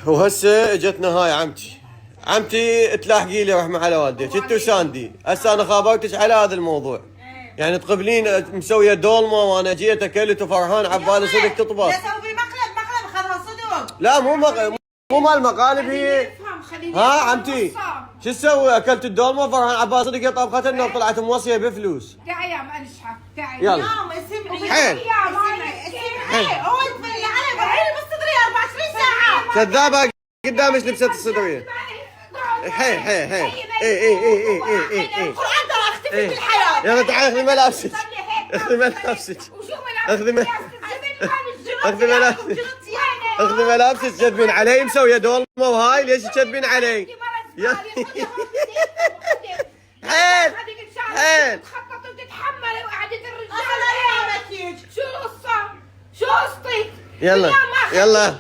وهسه اجتنا هاي عمتي تلاحقي لي رحمه على والديك انت وساندي. هسه انا خابرتك على هذا الموضوع، يعني تقبلين مسويه دولمه وانا جيت اكلت وفرحان عبالي صدق تطبخ. لا سوي مقلب خذها صدق. لا مو مال مقالب هي. ها عمتي شو تسوي؟ اكلت الدولمه فرحان عبالي صدق طبختها انه طلعت موصيه بفلوس. تعي يا مالشحه تعي. يلا يوم اسمعي حيل اسمعي هو يتفلي علي بعيني بالصدريه 24 ساعه. كذابه قدامك لبست الصدريه. حيل القرآن ترى اختفي في الحياة. يلا تعالي اخذي ملابسك. اخذي ملابسك. اخذي ملابسك. اخذي ملابسك تكذبين علي مسويه دولمه وهاي ليش تكذبين علي؟ حيل حيل تخطط وتتحمل وقعدة الرجال. شو قصة؟ شو قصتك؟ يلا